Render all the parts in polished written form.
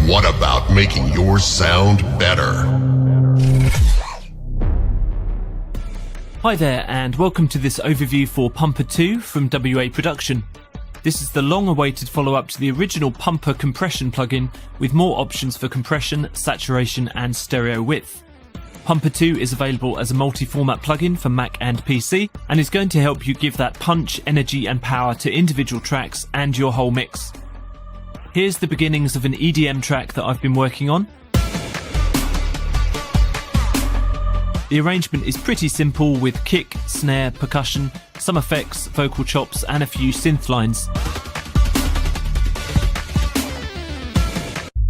What about making your sound better? Hi there, and welcome to this overview for Pumper 2 from w.a.production. This is the long-awaited follow-up to the original Pumper compression plugin with more options for compression, saturation and stereo width. Pumper 2 is available as a multi-format plugin for Mac and PC and is going to help you give that punch, energy and power to individual tracks and your whole mix. Here's the beginnings of an EDM track that I've been working on. The arrangement is pretty simple with kick, snare, percussion, some effects, vocal chops and a few synth lines.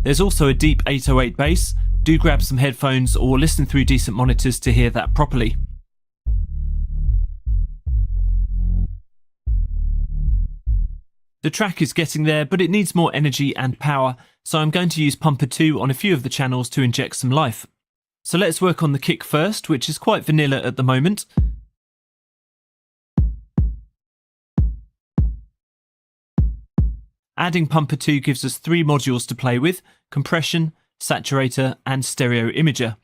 There's also a deep 808 bass. Do grab some headphones or listen through decent monitors to hear that properly. The track is getting there, but it needs more energy and power, so I'm going to use Pumper 2 on a few of the channels to inject some life. So let's work on the kick first, which is quite vanilla at the moment. Adding Pumper 2 gives us 3 modules to play with: compression, saturator and stereo imager.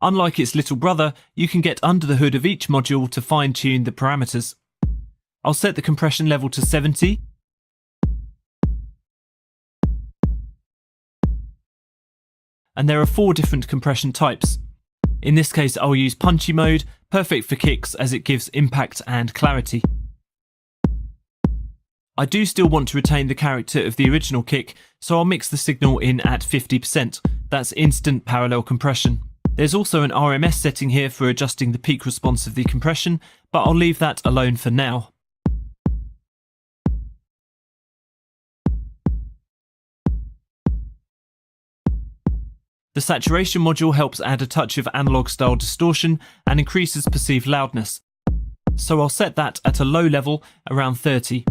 Unlike its little brother, you can get under the hood of each module to fine-tune the parameters. I'll set the compression level to 70. And there are 4 different compression types. In this case I'll use punchy mode, perfect for kicks as it gives impact and clarity. I do still want to retain the character of the original kick, so I'll mix the signal in at 50%. That's instant parallel compression. There's also an RMS setting here for adjusting the peak response of the compression, but I'll leave that alone for now. The saturation module helps add a touch of analog style distortion and increases perceived loudness. So I'll set that at a low level, around 30.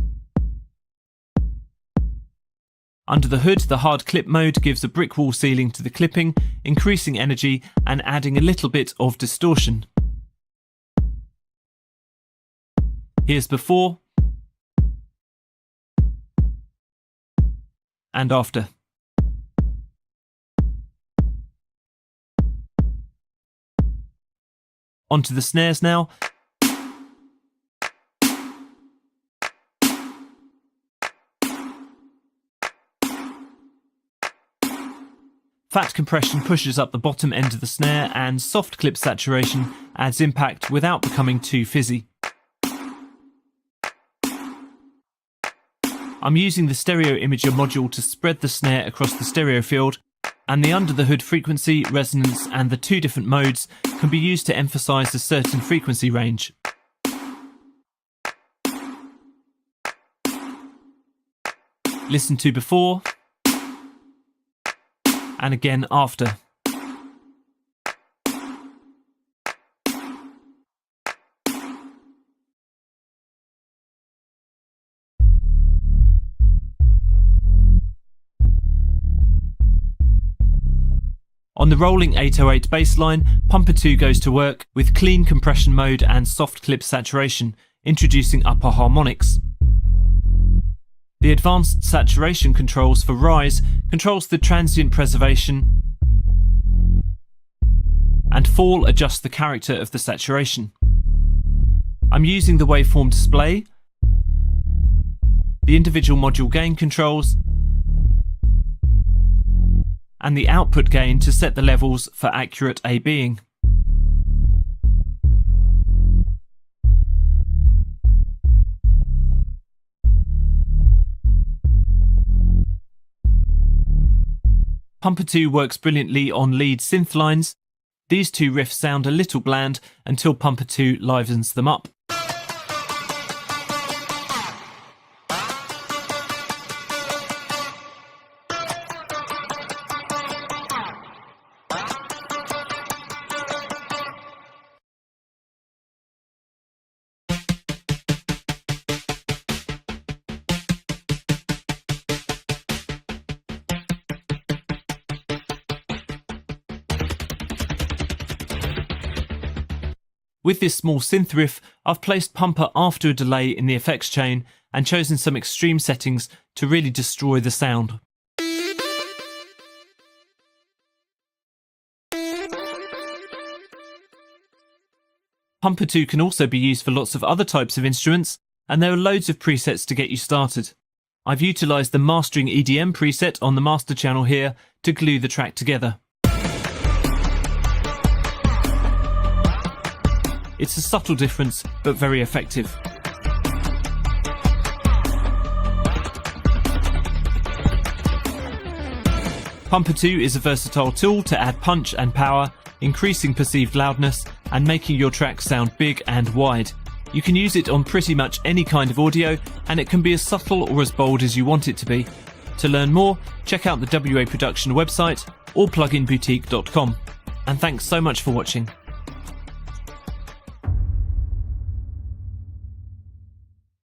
Under the hood, the hard clip mode gives a brick wall ceiling to the clipping, increasing energy and adding a little bit of distortion. Here's before and after. Onto the snares now. Fat compression pushes up the bottom end of the snare and soft clip saturation adds impact without becoming too fizzy. I'm using the stereo imager module to spread the snare across the stereo field, and the under the hood frequency, resonance and the 2 different modes can be used to emphasize a certain frequency range. Listen to before and again after. On the rolling 808 bassline, Pumper 2 goes to work with clean compression mode and soft clip saturation, introducing upper harmonics. The advanced saturation controls for rise controls the transient preservation, and fall adjusts the character of the saturation. I'm using the waveform display, the individual module gain controls, and the output gain to set the levels for accurate A-Bing. Pumper 2 works brilliantly on lead synth lines. These 2 riffs sound a little bland until Pumper 2 livens them up. With this small synth riff, I've placed Pumper after a delay in the effects chain and chosen some extreme settings to really destroy the sound. Pumper 2 can also be used for lots of other types of instruments, and there are loads of presets to get you started. I've utilised the Mastering EDM preset on the master channel here to glue the track together. It's a subtle difference, but very effective. Pumper 2 is a versatile tool to add punch and power, increasing perceived loudness and making your track sound big and wide. You can use it on pretty much any kind of audio, and it can be as subtle or as bold as you want it to be. To learn more, check out the w.a.production website or pluginboutique.com. And thanks so much for watching.